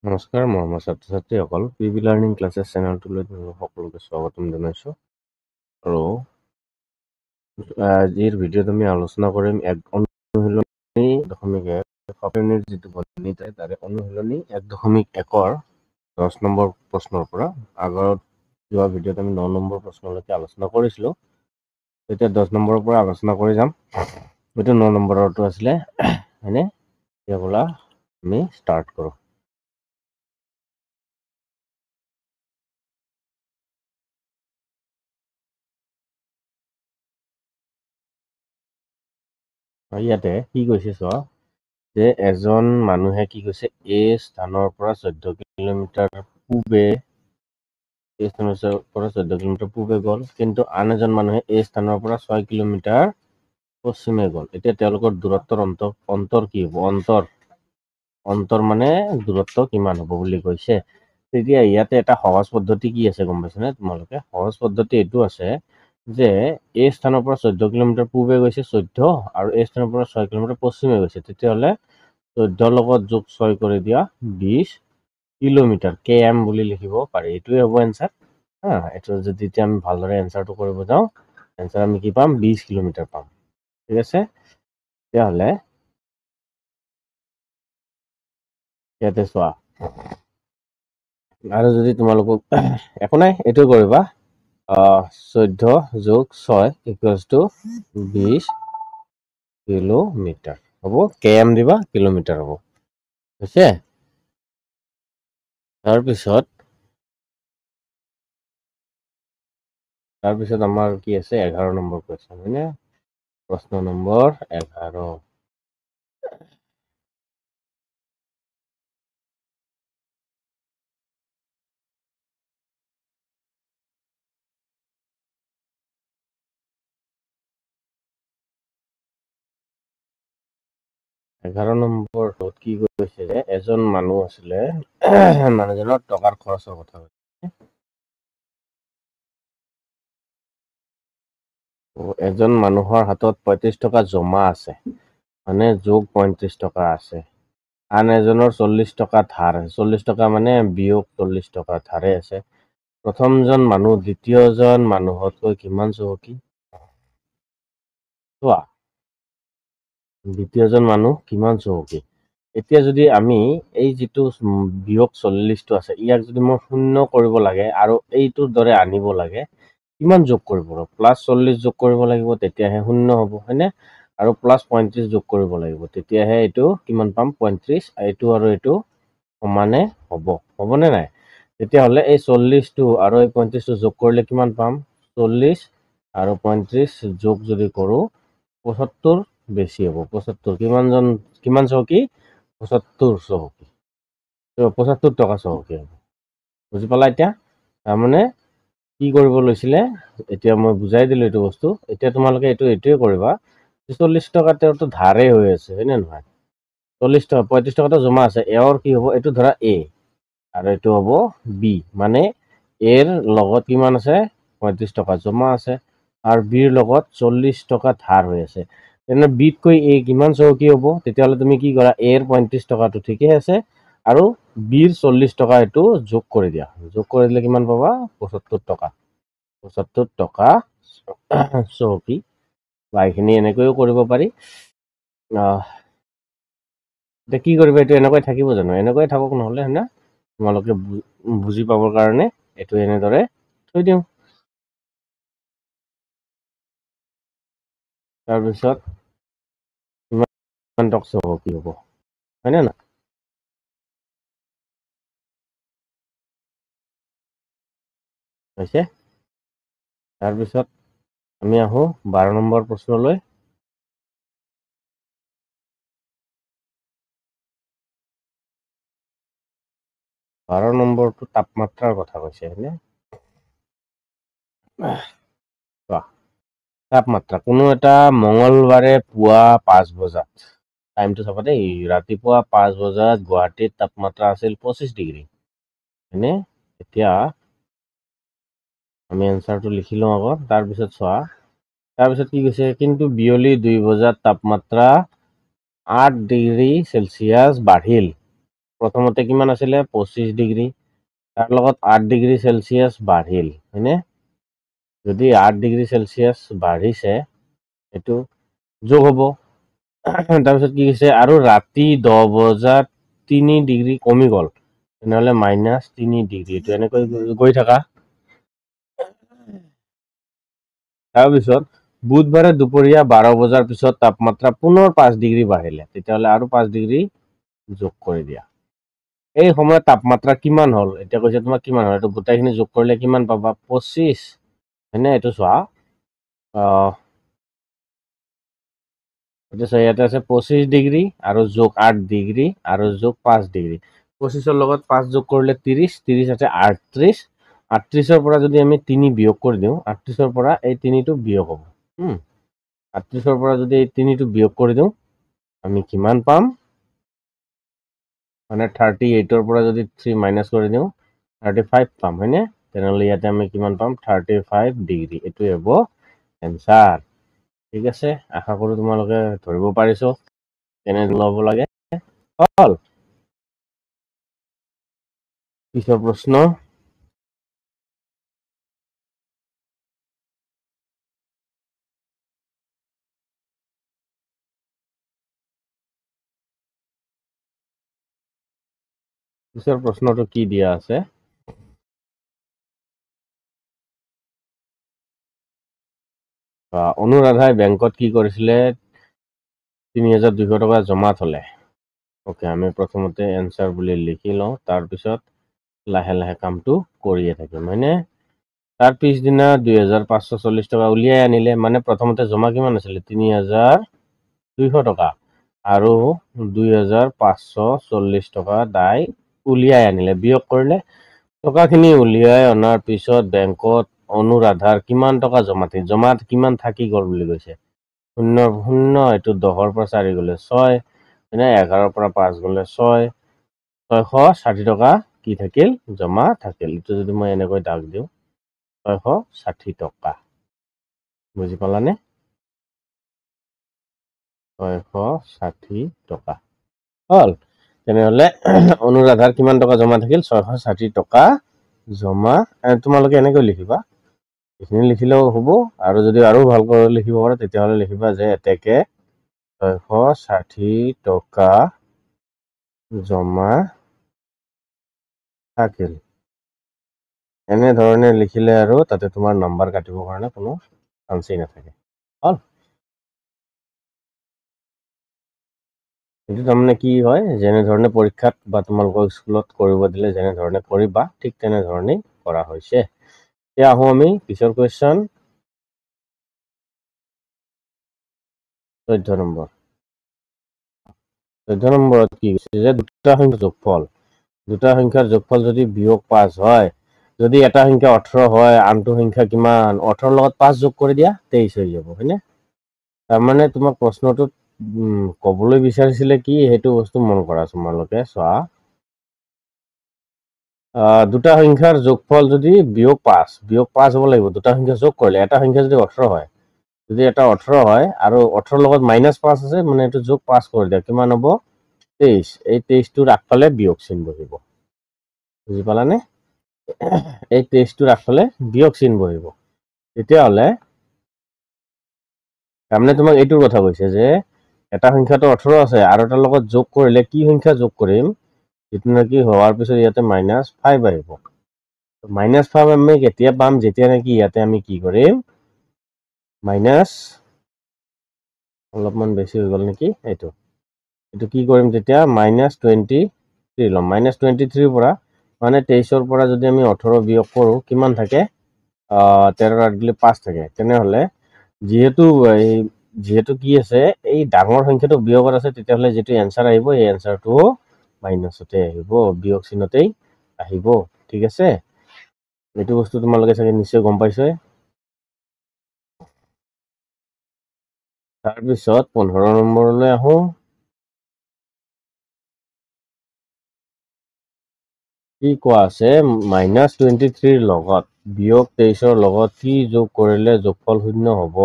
নমস্কাৰ মৰমৰ ছাত্ৰ-ছাত্ৰীসকল, পিবি লাৰ্ণিং ক্লাছেছ চেনেলটোলৈ সকলোকে স্বাগতম জনাইছোঁ। আৰু আজিৰ ভিডিঅ'ত আমি আলোচনা কৰিম অনুশীলনী 1.1 সপ্তমৰ যিটো গণিত তাৰে অনুশীলনী 1.1ৰ 10 নম্বৰ প্ৰশ্নৰ পৰা আগত যোৱা ভিডিঅ'ত আমি 9 নম্বৰ প্ৰশ্নলৈকে আলোচনা কৰিছিলোঁ। এতিয়া 10 নম্বৰৰ পৰা আলোচনা কৰি যাম। এইটো 9 নম্বৰটো আছিলে, হয়নে? এতিয়া বোলা আমি ষ্টাৰ্ট কৰোঁ। ইয়াতে কি কৈছে চোৱা, যে এজন মানুহে কি কৈছে এ স্থানৰ পৰা 14 কিলোমিটাৰ পূবে গ'ল, কিন্তু আন এজন মানুহে এই স্থানৰ পৰা 6 কিলোমিটাৰ পশ্চিমে গ'ল। এতিয়া তেওঁলোকৰ দূৰত্বৰ অন্তৰ কি হ'ব? অন্তৰ মানে দূৰত্ব কিমান হ'ব বুলি কৈছে। তেতিয়া ইয়াতে এটা সহজ পদ্ধতি কি আছে গম পাইছেনে তোমালোকে? সহজ পদ্ধতি এইটো আছে যে এই স্থানৰ পৰা 14 কিলোমিটাৰ পূবে গৈছে 14, আৰু এই স্থানৰ পৰা 6 কিলোমিটাৰ পশ্চিমে গৈছে। তেতিয়াহ'লে 14 লগত যোগ 6 কৰি দিয়া 20 কিলোমিটাৰ KM বুলি লিখিব পাৰি। এইটোৱে হ'ব এনচাৰ। এইটো যদি এতিয়া আমি ভালদৰে এনচাৰটো কৰিব যাওঁ, এনচাৰ আমি কি পাম? 20 কিলোমিটাৰ পাম। ঠিক আছে, তেতিয়াহ'লে ইয়াতে চোৱা, আৰু যদি তোমালোকক একো নাই, এইটো কৰিবা 14 যোগ 6 ইকুৱেলছ টু 20 কিলোমিটাৰ হ'ব। KM দিবা, কিলোমিটাৰ হ'ব। হৈছে? তাৰপিছত আমাৰ কি আছে? 11 নম্বৰ কুৱেশ্যন, হয়নে? প্ৰশ্ন নম্বৰ 11। নম্বৰটোত কি কৈছে যে এজন মানুহ আছিলে, মানুহজনৰ টকাৰ খৰচৰ কথা কৈছে। এজন মানুহৰ হাতত 35 টকা জমা আছে, মানে যোগ 35 টকা আছে। আন এজনৰ 40 টকা ধাৰ আছে। 40 টকা মানে বিয়োগ 40 টকা ধাৰে আছে। প্ৰথমজন মানুহ দ্বিতীয়জন মানুহতকৈ কিমান চহকী? চোৱা, দ্বিতীয়জন মানুহ কিমান চহকী? এতিয়া যদি আমি এই যিটো বিয়োগ 40টো আছে, ইয়াক যদি মই শূন্য কৰিব লাগে আৰু এইটোৰ দৰে আনিব লাগে, কিমান যোগ কৰিব লাগিব? +40 যোগ কৰিব লাগিব, তেতিয়াহে শূন্য হ'ব, হয়নে? আৰু +35 যোগ কৰিব লাগিব, তেতিয়াহে এইটো কিমান পাম? 35। এইটো আৰু এইটো সমানে হ'ব, হ'বনে নাই? তেতিয়াহ'লে এই 40টো আৰু এই 35টো যোগ কৰিলে কিমান পাম? 40 আৰু 35 যোগ যদি কৰোঁ 75 বেছি হ'ব। 75 কিমান চহকী? 75 চহকী। 75 টকা চহকী হ'ব। বুজি পালা এতিয়া? তাৰমানে কি কৰিব লৈছিলে? এতিয়া মই বুজাই দিলোঁ এইটো বস্তু। এতিয়া তোমালোকে এইটোৱে কৰিবা, 40 টকা তেওঁতো ধাৰে হৈ আছে, হয়নে নহয়? 40 টকা, 35 টকাটো জমা আছে। এওঁৰ কি হ'ব? এইটো ধৰা A আৰু এইটো হ'ব B, মানে এৰ লগত কিমান আছে? 35 টকা জমা আছে, আৰু বিৰ লগত 40 টকা ধাৰ হৈ আছে। তেনে বিতকৈ A কিমান চহকী হ'ব? তেতিয়াহ'লে তুমি কি কৰা? এৰ 35 টকাটো ঠিকেই আছে, আৰু বিৰ 40 টকা এইটো যোগ কৰি দিয়া। যোগ কৰি দিলে কিমান পাবা? 75 টকা। 75 টকা চহকী। বা এইখিনি এনেকৈও কৰিব পাৰি। এতিয়া কি কৰিবা? এইটো এনেকৈ থাকিব জানো? এনেকৈ থাকক নহ'লে, হয় না? তোমালোকে বুজি পাবৰ কাৰণে এইটো এনেদৰে থৈ দিওঁ। তাৰপিছত কিমান টকা চহকী হ'ব, হয়নে নহয়? হৈছে? তাৰপিছত আমি আহোঁ 12 নম্বৰ প্ৰশ্নলৈ। 12 নম্বৰটো তাপমাত্ৰাৰ কথা কৈছে, হয়নে? তাপমাত্ৰা কোনো এটা মঙলবাৰে পুৱা 5 বজাত, টাইমটো চাবা দেই, ৰাতিপুৱা 5 বজাত গুৱাহাটীত তাপমাত্ৰা আছিল 25 ডিগ্ৰী, হয়নে? এতিয়া আমি এনচাৰটো লিখি লওঁ আগত। তাৰপিছত চোৱা, তাৰপিছত কি কৈছে? কিন্তু বিয়লি 2 বজাত তাপমাত্ৰা 8 ডিগ্ৰী চেলচিয়াছ বাঢ়িল। প্ৰথমতে কিমান আছিলে 25 ডিগ্ৰী, তাৰ লগত 8 ডিগ্ৰী সেলসিয়াছ বাঢ়িল হয়নে? যদি 8 ডিগ্ৰী সেলসিয়াছ বাঢ়িছে এইটো যোগ হ'ব। তাৰপিছত কি হৈছে আৰু ৰাতি 10 বজাত 3 ডিগ্ৰী কমি গ'ল, তেনেহ'লে -3 ডিগ্ৰী, এইটো এনেকৈ গৈ থাকা। তাৰপিছত বুধবাৰে দুপৰীয়া 12 বজাৰ পিছত তাপমাত্ৰা পুনৰ 5 ডিগ্ৰী বাঢ়িলে, তেতিয়াহ'লে আৰু 5 ডিগ্ৰী যোগ কৰি দিয়া। এই সময়ত তাপমাত্ৰা কিমান হ'ল? এতিয়া কৈছে তোমাক কিমান হ'ল, এইটো গোটেইখিনি যোগ কৰিলে কিমান পাবা? 25 হয়নে? এইটো চোৱা এইটো ইয়াতে আছে 25 ডিগ্ৰী আৰু যোগ 8 ডিগ্ৰী আৰু যোগ 5 ডিগ্ৰী। 25ৰ লগত 5 যোগ কৰিলে 30, 30 আছে 38, 38ৰ পৰা যদি আমি 3 বিয়োগ কৰি দিওঁ, 38ৰ পৰা এই 3টো বিয়োগ হ'ব। 38ৰ পৰা যদি এই 3টো বিয়োগ কৰি দিওঁ আমি কিমান পাম? মানে 38ৰ পৰা যদি 3 মাইনাছ কৰি দিওঁ 35 পাম হয়নে? তেনেহ'লে ইয়াতে আমি কিমান পাম? 35 ডিগ্ৰী। এইটোৱে হ'ব এনসাৰ। ঠিক আছে, আশা কৰোঁ তোমালোকে ধৰিব পাৰিছো কেনে ল'ব লাগে। হ'ল পিছৰ প্ৰশ্ন। পিছৰ প্ৰশ্নটো কি দিয়া আছে? অনুৰাধাই বেংকত কি কৰিছিলে? 3200 টকা জমা থলে। ওকে, আমি প্ৰথমতে এনসাৰ বুলি লিখি লওঁ, তাৰপিছত লাহে লাহে কামটো কৰিয়ে থাকিম হয়নে? তাৰ পিছদিনা 2540 টকা উলিয়াই আনিলে, মানে প্ৰথমতে জমা কিমান আছিলে? 3200 টকা আৰু 2540 টকা দাই উলিয়াই আনিলে, বিয়োগ কৰিলে। টকাখিনি উলিয়াই অনাৰ পিছত বেংকত অনুৰাধাৰ কিমান টকা জমা থাকিল? জমা কিমান থাকি গ'ল বুলি কৈছে? 0 0, এইটো 10ৰ পৰা 4 গ'লে 6 হয়নে? 11ৰ পৰা 5 গ'লে 6, 660 টকা কি থাকিল? জমা থাকিল। এইটো যদি মই এনেকৈ দাগ দিওঁ 660 টকা, বুজি পালানে? 660 টকা হ'ল। তেনেহ'লে অনুৰাধাৰ কিমান টকা জমা থাকিল? 660 টকা জমা। তোমালোকে এনেকৈ লিখিবা, এইখিনি লিখিলেও হ'ব, আৰু যদি আৰু ভালকৈ লিখিব পাৰা তেতিয়াহ'লে লিখিবা যে এতেকে 660 টকা জমা থাকিল। এনেধৰণে লিখিলে আৰু তাতে তোমাৰ নম্বৰ কাটিবৰ কাৰণে কোনো চান্সেই নাথাকে। হ'ল। এইটো তাৰমানে কি হয়, যেনেধৰণে পৰীক্ষাত বা তোমালোকৰ স্কুলত কৰিব দিলে যেনেধৰণে কৰিবা ঠিক তেনেধৰণেই কৰা হৈছে। এতিয়া আহোঁ আমি পিছৰ কুৱেশ্যন 14 নম্বৰ। 14 নম্বৰত কি কৈছে যে দুটা সংখ্যাৰ যোগফল যদি বিয়োগ 5 হয়, যদি এটা সংখ্যা 18 হয় আনটো সংখ্যা কিমান? 18 লগত 5 যোগ কৰি দিয়া 23 হৈ যাব হয়নে? তাৰমানে তোমাক প্ৰশ্নটোত ক'বলৈ বিচাৰিছিলে কি, সেইটো বস্তু মন কৰা তোমালোকে চোৱা। দুটা সংখ্যাৰ যোগফল যদি বিয়োগ 5 হ'ব লাগিব, দুটা সংখ্যা যোগ কৰিলে। এটা সংখ্যা যদি 18 হয়, যদি এটা 18 হয় আৰু 18 লগত -5 আছে, মানে এইটো যোগ 5 কৰি দিয়া, কিমান হ'ব? 23। এই 23টোৰ আগফালে বিয়োগ চিন বহিব, বুজি পালানে? এই 23টোৰ আগফালে বিয়োগ চিন বহিব। তেতিয়াহ'লে তাৰমানে তোমাক এইটোৰ কথা কৈছে যে এটা সংখ্যাটো 18 আছে আৰু এটাৰ লগত যোগ কৰিলে কি সংখ্যা যোগ কৰিম? যিটো নেকি হোৱাৰ পিছত ইয়াতে -5 আহিব। -5 আমি কেতিয়া পাম? যেতিয়া নেকি ইয়াতে আমি কি কৰিম? মাইনাছ অলপমান বেছি হৈ গ'ল নেকি? এইটো কি কৰিম তেতিয়া? -23 ল'ম। -23ৰ পৰা মানে 23ৰ পৰা যদি আমি 18 বিয়োগ কৰোঁ কিমান থাকে? 13 8 দিলে 5 থাকে। তেনেহ'লে যিহেতু কি আছে, এই ডাঙৰ সংখ্যাটো বিয়োগত আছে, তেতিয়াহ'লে যিটো এনসাৰ আহিব এই এনসাৰটো মাইনাছতে আহিব, বিয়োগ চিহ্নতেই আহিব। ঠিক আছে, এইটো বস্তু তোমালোকে চাগে নিশ্চয় গম পাইছে। তাৰপিছত 15 নম্বৰলৈ আহোঁ। কি কোৱা আছে? -23ৰ লগত বিয়োগ 23ৰ লগত কি যোগ কৰিলে যোগফল 0 হ'ব?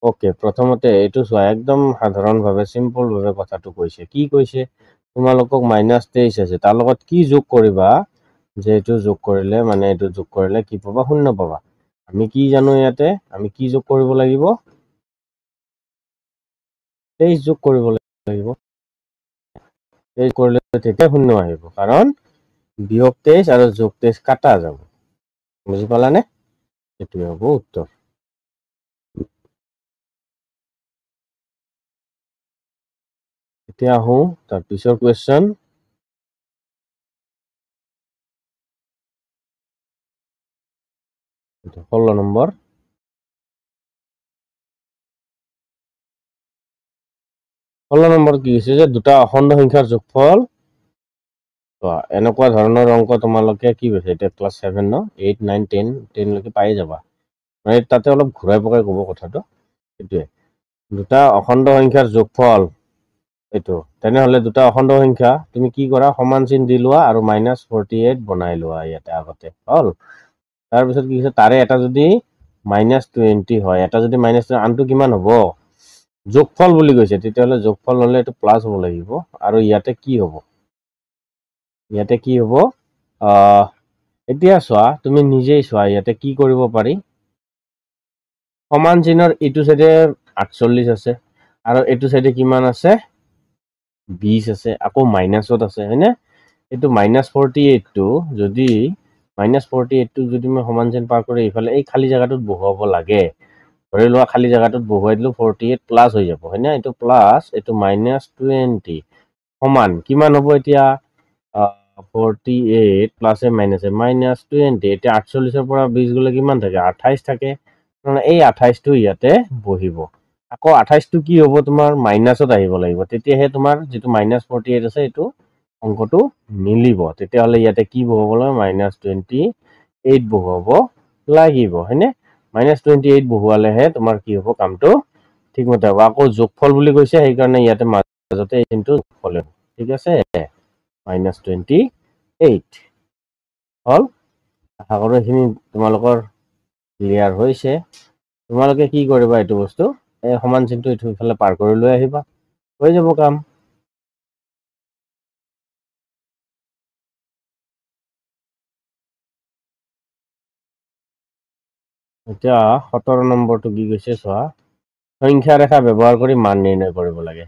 ওকে, প্ৰথমতে এইটো চোৱা, একদম সাধাৰণভাৱে চিম্পলভাৱে কথাটো কৈছে। কি কৈছে? তোমালোকক -23 আছে তাৰ লগত কি যোগ কৰিবা যে এইটো যোগ কৰিলে মানে এইটো যোগ কৰিলে কি পাবা 0 পাবা আমি কি জানো ইয়াতে আমি কি যোগ কৰিব লাগিব 23 যোগ কৰিব লাগিব 23 কৰিলে তেতিয়া 0 আহিব কাৰণ বিয়োগ 23 আৰু যোগ 23 কাটা যাব বুজি পালানে এটোৱে হ'ব উত্তৰ এতিয়া আহো তাৰ পিছৰ কোৱেশ্চন 16 নম্বৰ 16 নম্বৰ কি হৈছে যে দুটা অখণ্ড সংখ্যাৰ যোগফল এনেকুৱা ধৰণৰ অংক তোমালোকে কি হৈছে এটা ক্লাস 7 ন 8 9 10 10 লৈকে পাই যাবা মানে তাতে অলপ ঘূৰাই পকাই ক'ব কথাটো এটোৱে দুটা অখণ্ড সংখ্যাৰ যোগফল এটো তেনেহলে দুটা অখণ্ড সংখ্যা তুমি কি কৰা সমান চিন দি লোৱা আৰু -48 বনাই লোৱা ইয়াতে আগতে হল তাৰ পিছত কি হৈছে তাৰে এটা যদি -20 হয় এটা যদি -20 আনটো কিমান হ'ব যোগফল বুলি কৈছে তেতিয়াহলে যোগফল হলে এটো প্লাস হ'ব লাগিব আৰু ইয়াতে কি হ'ব ইয়াতে কি হ'ব এতিয়া চোৱা তুমি নিজেই চোৱা ইয়াতে কি কৰিব পাৰি সমান চিনৰ ইটো সাইডে 48 আছে আৰু এটো সাইডে কিমান আছে 20 আছে আকৌ মাইনাসত আছে হয়নে এটো -48 টো যদি -48 টো যদি মই সমান চিন পাৰ কৰি ইফালে এই খালি জায়গাটোত বহুৱাব লাগে ধৰি লোৱা খালি জায়গাটোত বহুৱাই দিলো 48 প্লাস হৈ যাব হয়নে এটো প্লাস এটো -20 সমান কিমান হ'ব এতিয়া 48 প্লাস এ মাইনাস এ -20 এতিয়া 48 ৰ পৰা 20 গলে কিমান থাকে 28 থাকে মানে এই 28 টো ইয়াতে বহিব আকৌ 28 টো কি হ'ব তোমাৰ মাইনাসত আহিব লাগিব তেতিয়াহে তোমাৰ যেটো -48 আছে এটো অংকটো মিলিব তেতিয়াহলে ইয়াতে কি বহুৱাব লাগিব -28 বহুৱাব লাগিব হয়নে -28 বহুৱালেহে তোমাৰ কি হ'ব কামটো ঠিকমতে হ'ব আকৌ যোগফল বুলি কৈছে সেই কাৰণে ইয়াতে মাজতে কিন্তু যোগফল ঠিক আছে -28 হল আশা কৰো এইখিনি তোমালোকৰ ক্লিয়াৰ হৈছে তোমালোকে কি কৰিবা এইটো বস্তু এই সমান চিনটো ইফালে পাৰ কৰি লৈ আহিবা হৈ যাব কাম এতিয়া 17 নম্বৰটো কি কৈছে চোৱা সংখ্যা ৰেখা ব্যৱহাৰ কৰি মান নিৰ্ণয় কৰিব লাগে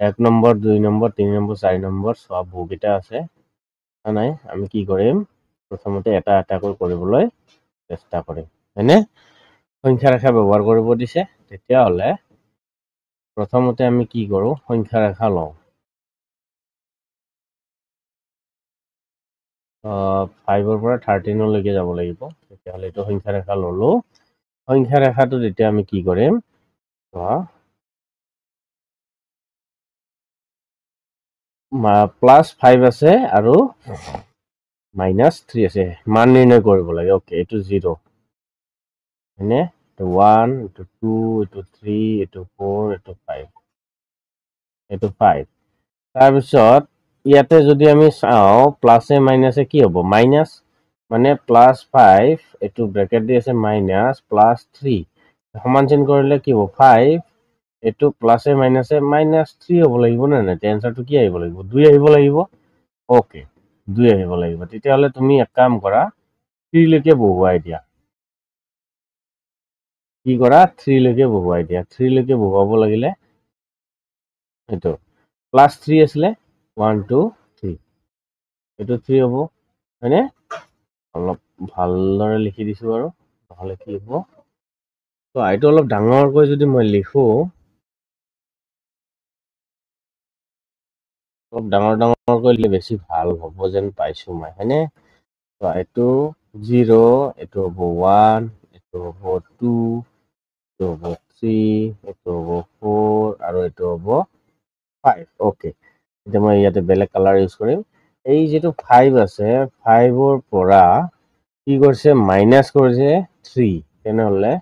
1 নম্বৰ 2 নম্বৰ 3 নম্বৰ 4 নম্বৰ চোৱা বহুকেইটা আছে নাই আমি কি কৰিম প্ৰথমতে এটা এটাকৈ কৰিবলৈ চেষ্টা কৰিম হয়নে সংখ্যা ৰেখা ব্যৱহাৰ কৰিব দিছে তেতিয়াহলে প্ৰথমতে আমি কি কৰো সংখ্যা ৰেখা লওঁ 5 ৰ পৰা 13 লৈকে যাব লাগিব তেতিয়াহলে এইটো সংখ্যা ৰেখা ললো সংখ্যা ৰেখাটো তেতিয়া আমি কি কৰিম +5 আছে আৰু -3 আছে মান নিৰ্ণয় কৰিব লাগে ওকে এইটো 0 হয়নে এইটো 1 এইটো 2 এইটো 3 এইটো 4 এইটো 5 এইটো 5 তাৰপিছত ইয়াতে যদি আমি চাও প্লাসে মাইনাসে কি হ'ব মাইনাস মানে +5 এইটো ব্ৰেকেট দি আছে -+3 সমান চিন কৰিলে কি হ'ব 5 এইটো প্লাসে মাইনাসে -3 হ'ব লাগিব না না টেনচাৰটো কি আহিব লাগিব 2 আহিব লাগিব ওকে 2 আহিব লাগিব তেতিয়াহলে তুমি এক কাম কৰা 3 লৈকে বহুৱাই দিয়া কি কৰা 3 লৈকে বহুৱাই দিয়া 3 লৈকে বহুৱাব লাগিলে এটো +3 আছিলে 1 2 3 এটো 3 হ'ব হয়নে অলপ ভালদৰে লিখি দিছো আৰু নহলে কি হ'ব তো এইটো অলপ ডাঙৰকৈ যদি মই লিখো অলপ ডাঙৰকৈ লিখলে বেছি ভাল হ'ব যেন পাইছো মই হয়নে তো এইটো 0 এইটো হ'ব 1 এইটো হ'ব 2 এইটো হ'ব 3 এইটো হ'ব 4 আৰু এইটো হ'ব 5 ওকে এতিয়া মই ইয়াতে বেলেগ কালাৰ ইউজ কৰিম এই যেটো 5 আছে 5 ৰ পৰা কি কৰিছে মাইনাস কৰিছে 3 তেনেহলে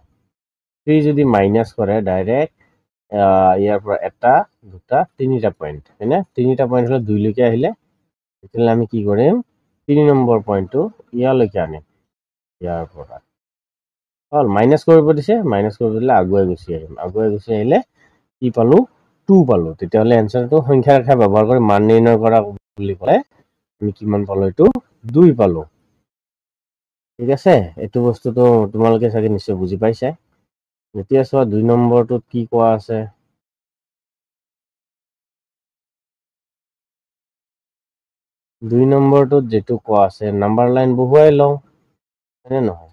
3 যদি মাইনাস কৰে ডাইৰেক্ট ইয়াৰ পৰা এটা দুটা তিনিটা পয়েন্ট হয়নে তিনিটা পয়েন্ট হলে 2 লৈকে আহিলে তেতিয়াহলে আমি কি কৰিম 3 নম্বৰ পয়েন্টটো ইয়ালৈকে আনিম ইয়াৰ পৰা হল মাইনাস কৰিব দিছে মাইনাস কৰিব দিলে আগুৱাই গুচি আহিম আগুৱাই গুচি আহিলে কি পালো 2 পালো তেতিয়াহলে এনসাৰটো সংখ্যা ৰেখা ব্যৱহাৰ কৰি মান নিৰ্ণয় কৰা বুলি কলে আমি কিমান পালো এইটো 2 পালো ঠিক আছে এটো বস্তুটো তোমালোকে চাগে নিশ্চয় বুজি পাইছা এতিয়া চোৱা 2 নম্বৰটোত কি কোৱা আছে 2 নম্বৰটোত যেটো কোৱা আছে নাম্বাৰ লাইন বহুৱাই লওঁ হয়নে নহয়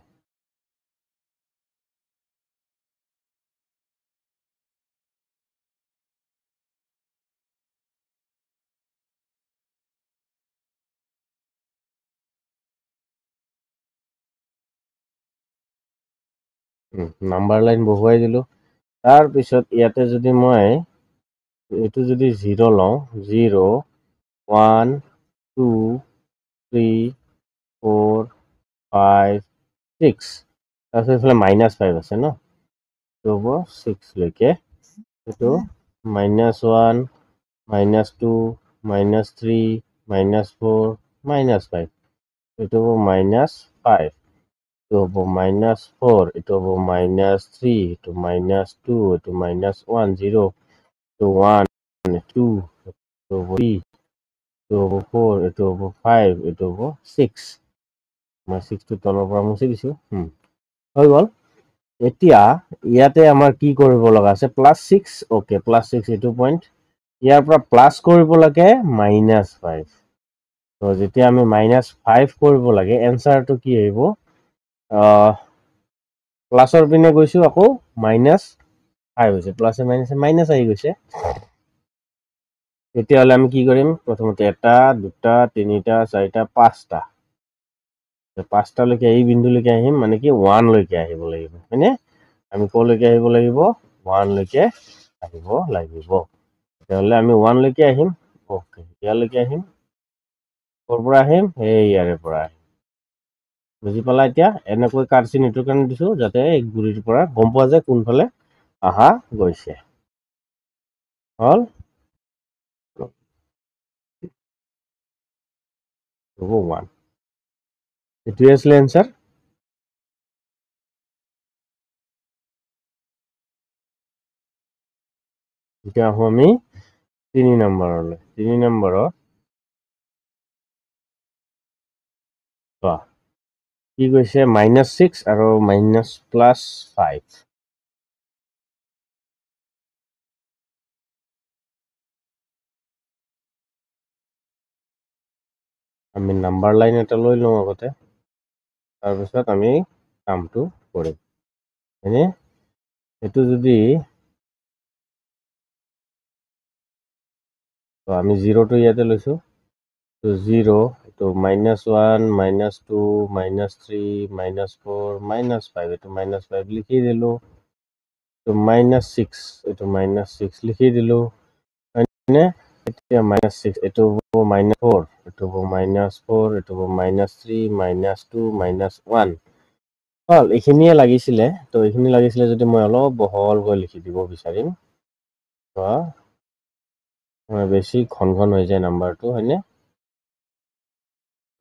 নাম্বাৰ লাইন বহুৱাই দিলো তাৰ পিছত ইয়াতে যদি মই এটো যদি 0 লওঁ 0 1 2 3 4 5 6 তাৰপিছত এইফালে -5 আছে ন তো হ'ব 6 লৈকে এটো -1 -2 -3 -4 -5 এটো হ'ব -5 এটো হ'ব -4 এটো হ'ব -3 এটো -2 এটো -1 0 এটো 1 2 এটো 3 এটো হ'ব 4 এটো হ'ব 5 এটো হ'ব 6 মই 6 টো তলৰ পৰা মুছি দিছো হৈ গল এতিয়া ইয়াতে আমাৰ কি কৰিব লগা আছে +6 ওকে +6 এটো পইণ্ট ইয়াৰ পৰা প্লাস কৰিব লাগে -5 তো যেতিয়া আমি -5 কৰিব লাগে এনসাৰটো কি আহিব প্লাসৰ পিনে গৈছো আকৌ -5 হৈছে প্লাসে মাইনাসে মাইনাস আহি গৈছে এতিয়া হলে আমি কি কৰিম প্ৰথমতে এটা দুটা তিনিটা চাৰিটা পাঁচটা পাঁচটা লৈকে এই বিন্দুলৈকে আহিম মানে কি 1 লৈকে আহিব লাগিব হয়নে আমি কলৈকে আহিব লাগিব 1 লৈকে আহিব লাগিব তেতিয়াহলে আমি 1 লৈকে আহিম ওকে ইয়ালৈকে আহিম কৰ পৰা আহিম এই ইয়াৰে পৰা বুজি পালা এতিয়া এনেকৈ কাৰ্চিন এটোৰ কাৰণে দিছো যাতে এই গুৰিৰ পৰা গম পোৱা যায় কোনফালে আহা গৈছে হল হ'ব 1 এটোৱে আছিল এনসাৰ এতিয়া আহো আমি 3 নম্বৰলৈ 3 নম্বৰত কি কৈছে -6 আৰু +5 আমি নাম্বাৰ লাইন এটা লৈ লওঁ আগতে তাৰ পিছত আমি কামটো কৰিম হয়নে এটো যদি তো আমি 0 টো ইয়াতে লৈছো তো 0 তো -1 -2 -3 -4 -5 এটো -5 লিখি দিলো তো -6 এটো -6 লিখি দিলো মানে এতিয়া -6 এটো -4 এটো -4 এটো -3 -2 -1 হল এইখিনিয়ে লাগিছিলে তো এইখিনি লাগিছিলে যদি মই অলপ বহল কৰি লিখি দিব বিচাৰিম তো বেছি ঘন হৈ যায় নাম্বাৰটো হয়নে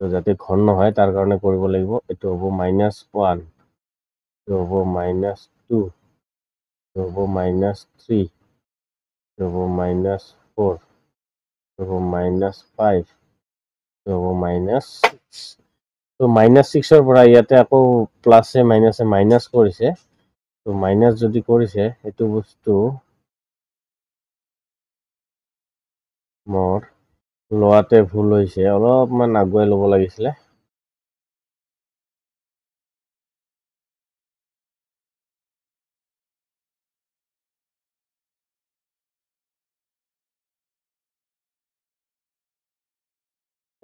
তো যাতে ঘন নহয় তাৰ কাৰণে কৰিব লাগিব এটো হ'ব -1 এটো হ'ব -2 এটো হ'ব -3 এটো হ'ব -4 এটো হ'ব -5 এটো হ'ব -6 তো -6 পৰা ইয়াতে আকৌ প্লাসে মাইনাসে মাইনাস কৰিছে তো মাইনাস যদি কৰিছে এটো বস্তু মোৰ লোৱাতে ভুল হৈছে অলপমান আগুৱাই ল'ব লাগিছিলে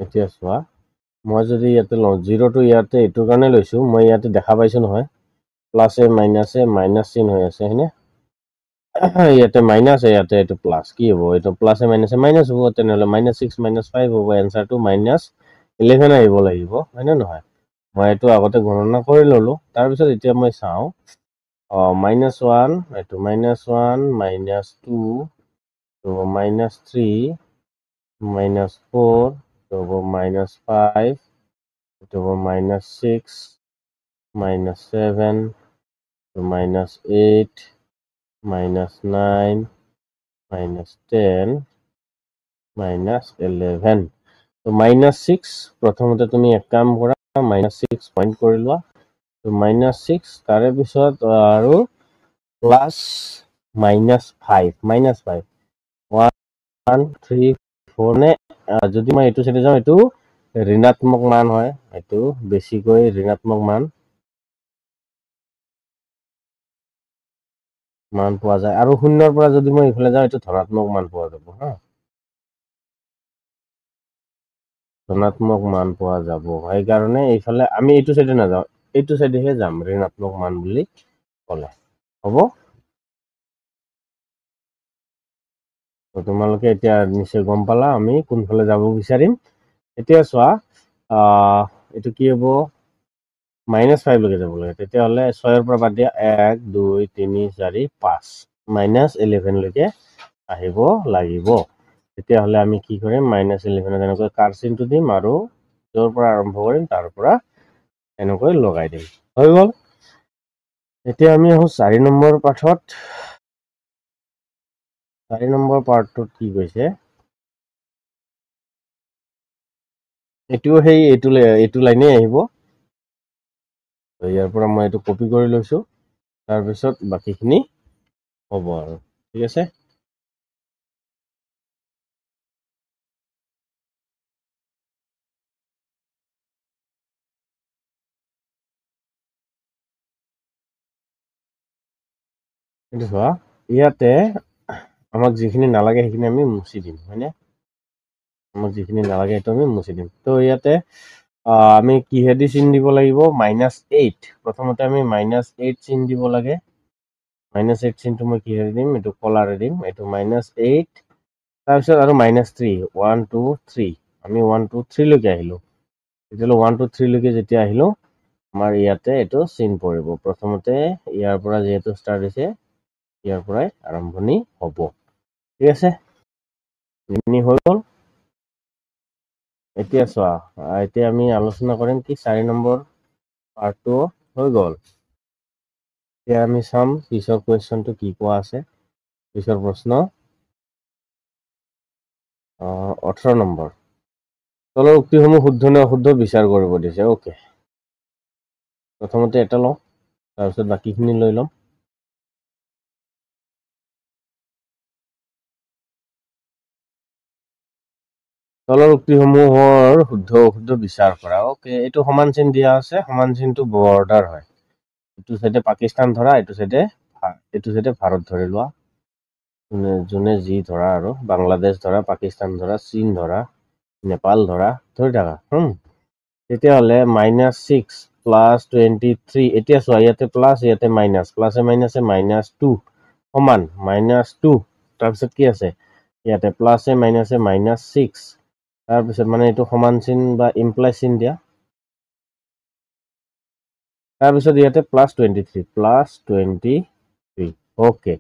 এতিয়া চোৱা মই যদি ইয়াতে লওঁ 0 টো ইয়াতে এটোৰ কাৰণে লৈছো মই ইয়াতে দেখা পাইছো নহয় প্লাসে মাইনাসে মাইনাস চিন হৈ আছে হয়নে ইয়াতে মাইনাস ইয়াতে এটো প্লাস কি হ'ব এটো প্লাসে মাইনাসে মাইনাস হ'ব তেনেহলে -6 -5 হ'ব এনসারটো -11 আহিব লাগিব হয়নে নহয় মই এটো আগতে গণনা কৰি ললো তাৰ পিছত এতিয়া মই চাও -1 এটো -1 -2 তো -3 -4 তো -5 তো -6 -7 তো -8 -9 -10 -11 তো -6 প্ৰথমতে তুমি এক কাম কৰা -6 পইণ্ট কৰি লোৱা তো -6 তাৰে পিছত আৰু প্লাস -5 -5 1 3 4 নে যদি মই এইটো সাইডে যাওঁ এইটো ঋণাত্মক মান হয় এইটো বেছিকৈ ঋণাত্মক মান পোৱা যায় আৰু শূন্যৰ পৰা যদি মই ইফালে যাওঁ এইটো ধনাত্মক মান পোৱা যাব হা ধনাত্মক মান পোৱা যাব এই কাৰণে এইফালে আমি এইটো সাইডে নাযাওঁ এইটো সাইডেহে যাম ঋণাত্মক মান বুলি ক'লে হ'ব তো তোমালোকে এতিয়া নিশ্চয় গম পালা আমি কোনফালে যাব বিচাৰিম এতিয়া চোৱা এইটো কি হ'ব -5 লৈকে যাব লাগে তেতিয়াহ'লে 6 ৰ পৰা বাদ দিয়া 1 2 3 4 5 -11 লৈকে আহিব লাগিব তেতিয়াহ'লে আমি কি কৰিম -11 এনেকৈ কাৰ চিনটো দিম আৰু য'ৰ পৰা আৰম্ভ কৰিম তাৰ পৰা এনেকৈ লগাই দিম হৈ গ'ল এতিয়া আমি আহো 4 নম্বৰ পাঠত 4 নম্বৰ পাৰ্টটোত কি কৈছে এটোও সেই এইটো লাইনে আহিব তো ইয়াৰ পৰা মই এইটো কপি কৰি লৈছো তাৰ পিছত বাকিখিনি হ'ব আৰু ঠিক আছে কিন্তু চোৱা ইয়াতে আমাক যিখিনি নালাগে সেইখিনি আমি মুছি দিম হয়নে আমাক যিখিনি নালাগে সেইটো আমি মুছি দিম তো ইয়াতে আমি কিহেদি চিন দিব লাগিব -8 প্ৰথমতে আমি -8 চিন দিব লাগে -8 চিনটো মই কিহেদি দিম এইটো কলাৰে দিম এইটো -8 তাৰপিছত আৰু -3 1 2 3 আমি 1 2 3 লৈকে আহিলো তেতিয়াহ'লে 1 2 3 লৈকে যেতিয়া আহিলো আমাৰ ইয়াতে এইটো চিন পৰিব প্ৰথমতে ইয়াৰ পৰা যেহেতু ষ্টাৰ্ট হৈছে ইয়াৰ পৰাই আৰম্ভণি হ'ব ঠিক আছে এইখিনি হৈ গ'ল এতিয়া চোৱা এতিয়া আমি আলোচনা কৰিম কি 4 নম্বৰ পাৰ্টটো হৈ গ'ল এতিয়া আমি চাম পিছৰ কুৱেশ্যনটো কি কোৱা আছে পিছৰ প্ৰশ্ন 18 নম্বৰ তলৰ উক্তিসমূহ শুদ্ধ নে অশুদ্ধ বিচাৰ কৰিব দিছে ওকে প্ৰথমতে এটা লওঁ তাৰপিছত বাকীখিনি লৈ ল'ম তলৰ উক্তিসমূহৰ শুদ্ধ অশুদ্ধ বিচাৰ কৰা ওকে এইটো সমান চিন দিয়া আছে সমান চিনটো বৰ্ডাৰ হয় এইটো সাইডে পাকিস্তান ধৰা এইটো সাইডে ভাৰত ধৰি লোৱা যোনে যি ধৰা আৰু বাংলাদেশ ধৰা পাকিস্তান ধৰা চীন ধৰা নেপাল ধৰা ধৰি থাকা তেতিয়াহ'লে -6 +23 এতিয়া চোৱা ইয়াতে প্লাস ইয়াতে মাইনাস প্লাসে মাইনাসে -2 সমান -2 তাৰপিছত কি আছে ইয়াতে প্লাসে মাইনাসে -6 তাৰপিছত মানে এইটো সমান চিন বা ইমপ্লাই চিন দিয়া তাৰপিছত ইয়াতে +23 ওকে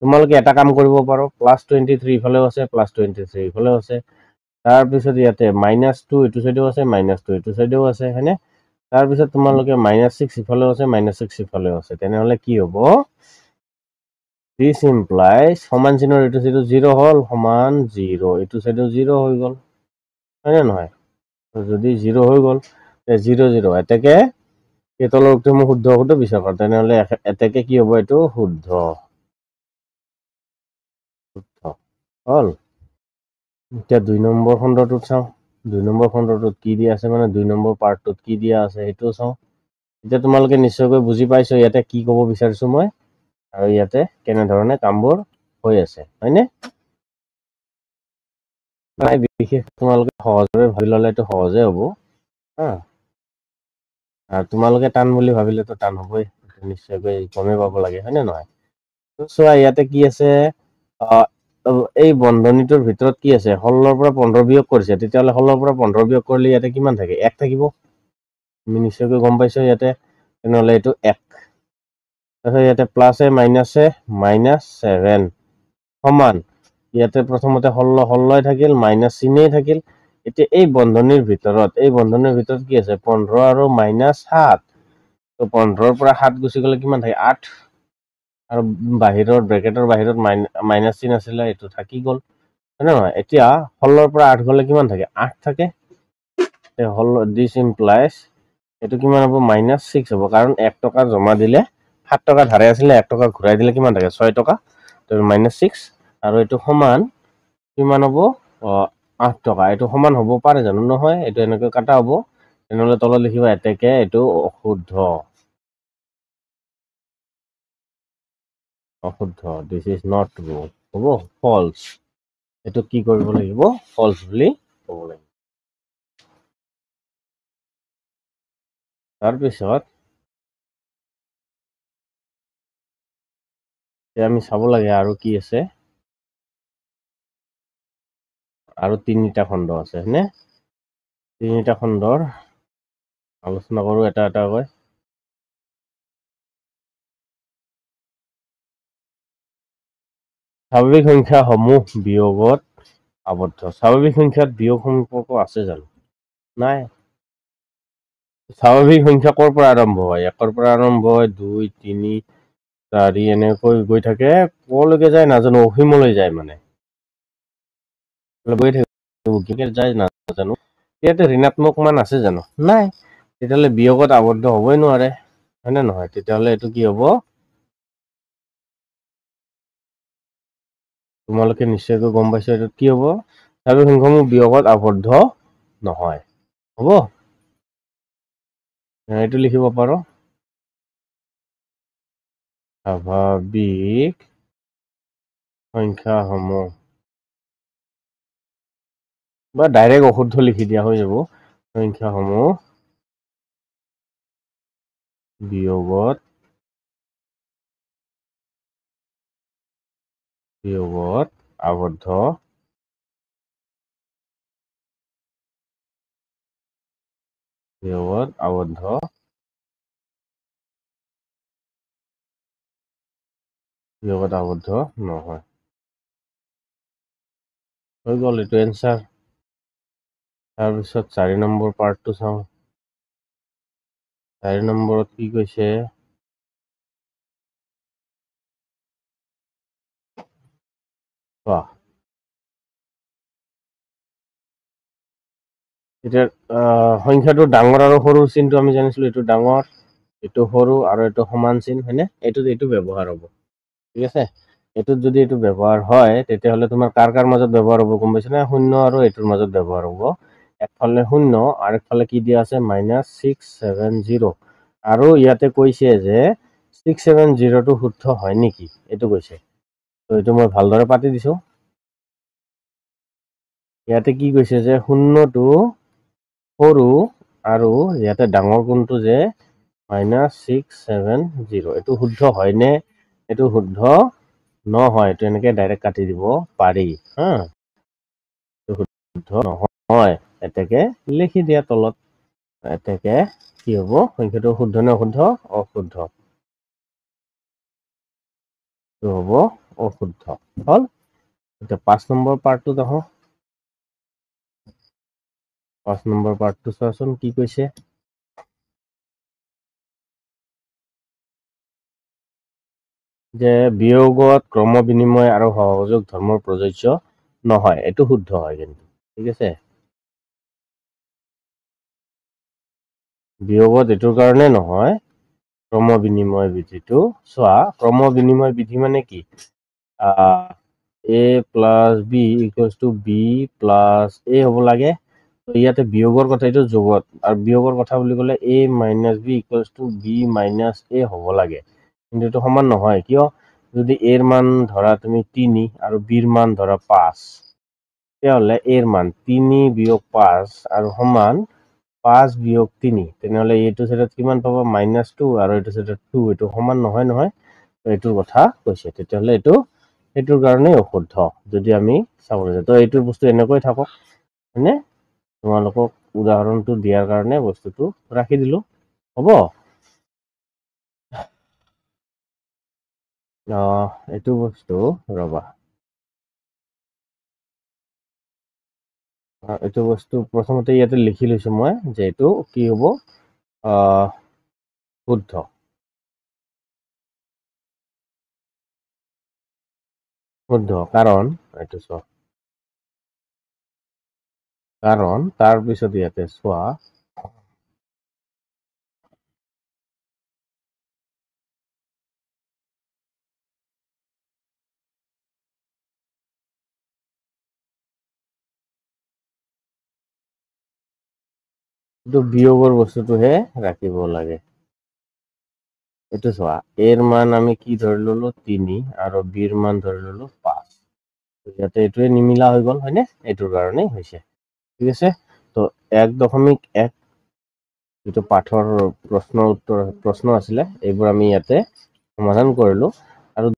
তোমালোকে এটা কাম কৰিব পাৰো +23 ইফালেও আছে +23 ইফালেও আছে তাৰপিছত ইয়াতে -2 এইটো সাইডেও আছে -2 এইটো সাইডেও আছে হয়নে তাৰপিছত তোমালোকে -6 ইফালেও আছে -6 ইফালেও আছে তেনেহ'লে কি হ'ব দিস ইমপ্লাইজ সমান চিনৰ এইটো সাইডে 0 হ'ল সমান 0 এইটো সাইডেও 0 হৈ গ'ল হয়নে নহয় যদি 0 হৈ গ'ল 0 0 এতেকে এই তলৰ উক্তিসমূহ শুদ্ধ অশুদ্ধ বিচাৰ কৰা তেনেহ'লে এতেকে কি হ'ব এইটো শুদ্ধ হ'ল এতিয়া 2 নম্বৰ খণ্ডটোত চাওঁ 2 নম্বৰ খণ্ডটোত কি দিয়া আছে মানে 2 নম্বৰ পাৰ্টটোত কি দিয়া আছে সেইটো চাওঁ এতিয়া তোমালোকে নিশ্চয়কৈ বুজি পাইছো ইয়াতে কি ক'ব বিচাৰিছো মই আৰু ইয়াতে কেনে ধৰণে কামবোৰ হৈ আছে হয়নে নাই বিশেষ তোমালোকে সহজভাৱে ভাবি ল'লে এইটো সহজে হ'ব আৰু তোমালোকে টান বুলি ভাবিলেতো টান হ'বই নিশ্চয়কৈ গমেই পাব লাগে হয়নে নহয় চোৱা ইয়াতে কি আছে এই বন্ধনীটোৰ ভিতৰত কি আছে 16 পৰা 15 বিয়োগ কৰিছে তেতিয়াহ'লে 16 পৰা 15 বিয়োগ কৰিলে ইয়াতে কিমান থাকে 1 থাকিব তুমি নিশ্চয়কৈ গম পাইছো ইয়াতে তেনেহ'লে এইটো 1 তাৰপিছত ইয়াতে প্লাসে মাইনাসে -7 সমান ইয়াতে প্ৰথমতে 16 থাকিল মাইনাস চিনেই থাকিল এতিয়া এই বন্ধনীৰ ভিতৰত কি আছে 15 আৰু -7 তো 15 ৰ পৰা 7 গুচি গ'লে কিমান থাকে 8 আৰু বাহিৰৰ ব্ৰেকেটৰ বাহিৰত মাইনাছ চিন আছিলে, এইটো থাকি গ'ল, হয় নে নহয়? এতিয়া 16ৰ পৰা 8 গ'লে কিমান থাকে? 8 থাকে। দিছ ইমপ্লাইজ এইটো কিমান হ'ব? -6 হ'ব, কাৰণ 1 টকা জমা দিলে 7 টকা ধাৰে আছিলে, 1 টকা ঘূৰাই দিলে কিমান থাকে? 6 টকা। তো -6 আৰু এইটো সমান কিমান হ'ব? 8 টকা। এইটো সমান হ'ব পাৰে জানো? নহয়, এইটো এনেকৈ কাটা হ'ব। তেনেহ'লে তলত লিখিবা এতেকে এইটো অশুদ্ধ। অশুদ্ধ, দিছ ইজ নট ট্ৰু, হ'ব ফলছ। এইটো কি কৰিব লাগিব? ফলছ বুলি ক'ব লাগিব। তাৰপিছত আমি চাব লাগে আৰু কি আছে। আৰু 3টা খণ্ড আছে, হয়নে? 3টা খণ্ডৰ আলোচনা কৰোঁ এটা এটাকৈ। স্বাভাৱিক সংখ্যাসমূহ বিয়োগত আবদ্ধ। স্বাভাৱিক সংখ্যাত বিয়োগ সম্পৰ্ক আছে জানো? নাই। স্বাভাৱিক সংখ্যা ক'ৰ পৰা আৰম্ভ হয়? 1ৰ পৰা আৰম্ভ হয়, 2, 3, 4 এনেকৈ গৈ থাকে, ক'লৈকে যায় নাজানো, অসীমলৈ যায় মানে। গৈ থাকে যায় নাজানো। ইয়াতে ঋণাত্মক মান আছে জানো? নাই। তেতিয়াহ'লে বিয়োগত আবদ্ধ হ'বই নোৱাৰে, হয় নে নহয়? তেতিয়াহ'লে এইটো কি হ'ব? তোমালোকে নিশ্চয়কৈ গম পাইছা এইটো কি হ'ব? স্বাভাৱিক সংখ্যাসমূহ বিয়োগত আবদ্ধ নহয়, হ'ব? এইটো লিখিব পাৰো। স্বাভাৱিক সংখ্যাসমূহ বা ডাইৰেক্ট অশুদ্ধ লিখি দিয়া হৈ যাব। সংখ্যাসমূহ বিয়োগত আবদ্ধ নহয়। হৈ গ'ল এইটো এনচাৰ। তাৰপিছত 4 নম্বৰ পাৰ্টটো চাওঁ। 4 নম্বৰত কি কৈছে? এতিয়া সংখ্যাটো ডাঙৰ আৰু সৰু চিনটো আমি জানিছিলো, এইটো ডাঙৰ, এইটো সৰু আৰু এইটো সমান চিন, হয়নে? এইটো ব্যৱহাৰ হ'ব, ঠিক আছে? এইটোত যদি এইটো ব্যৱহাৰ হয়, তেতিয়াহ'লে তোমাৰ কাৰ মাজত ব্যৱহাৰ হ'ব গম পাইছা নে? 0 আৰু এইটোৰ মাজত ব্যৱহাৰ হ'ব। একফালে 0 আৰু একফালে কি দিয়া আছে? -670। আৰু ইয়াতে কৈছে যে 670টো শুদ্ধ হয় নেকি? এইটো কৈছে। তো এইটো মই ভালদৰে পাতি দিছো। ইয়াতে কি কৈছে যে 0টো সৰু আৰু ইয়াতে ডাঙৰ কোণটো যে -670, এইটো শুদ্ধ হয়নে? এইটো শুদ্ধ নহয়। এইটো এনেকে ডাইৰেক্ট কাটি দিব পাৰি, হা? শুদ্ধ নহয়, এতেকে লিখি দিয়া তলত। এতেকে কি হ'ব? সংখ্যাটো শুদ্ধ নে অশুদ্ধ? অশুদ্ধ। এইটো হ'ব অশুদ্ধ। হ'ল? এতিয়া 5 নম্বৰ পাৰ্টটোত আহোঁ। 5 নম্বৰ পাৰ্টটো চোৱাচোন কি কৈছে? যে বিয়োগত ক্ৰম বিনিময় আৰু সহযোগ ধৰ্মৰ প্ৰযোজ্য নহয়। এইটো শুদ্ধ হয় কিন্তু, ঠিক আছে? বিয়োগত এইটোৰ কাৰণে নহয়, ক্ৰম বিনিময় বিধিটো চোৱা। ক্ৰম বিনিময় বিধি মানে কি? A + B = B + A হ'ব লাগে। ইয়াতে বিয়োগৰ কথা, এইটো যোগত, আৰু বিয়োগৰ কথা বুলি ক'লে A - B = B - A হ'ব লাগে। কিন্তু এইটো সমান নহয়। কিয়? যদি A ৰ মান ধৰা তুমি 3 আৰু B ৰ মান ধৰা 5, তেতিয়াহ'লে A ৰ মান 3 - 5 আৰু সমান 5 - 3, তেনেহ'লে এইটো চাইডত কিমান পাবা? -2 আৰু এইটো চাইডত 2, এইটো সমান নহয় নহয়। এইটোৰ কথা কৈছে। তেতিয়াহ'লে এইটোৰ কাৰণেই অশুদ্ধ, যদি আমি চাবলৈ যাওঁ। তো এইটো বস্তু এনেকৈ থাকক, হয়নে? তোমালোকক উদাহৰণটো দিয়াৰ কাৰণে বস্তুটো ৰাখি দিলো, হ'ব? এইটো বস্তু ৰ'বা। এইটো বস্তু প্ৰথমতে ইয়াতে লিখি লৈছো মই, যে এইটো কি হ'ব? শুদ্ধ। শুদ্ধ কাৰণ এইটো চোৱা কাৰণ তাৰপিছত ইয়াতে চোৱা এইটো বিয়োগৰ বস্তুটোহে ৰাখিব লাগে এইটো চোৱা এৰ মান আমি কি ধৰি ললো 3 আৰু বিৰ মান ধৰি ললো 5 ইয়াতে এইটোৱে নিমিলা হৈ গ'ল হয়নে এইটোৰ কাৰণেই হৈছে ঠিক আছে তো 1.1 যেটো পাঠৰ প্ৰশ্ন আছিলে এইবোৰ আমি ইয়াতে সমাধান কৰিলো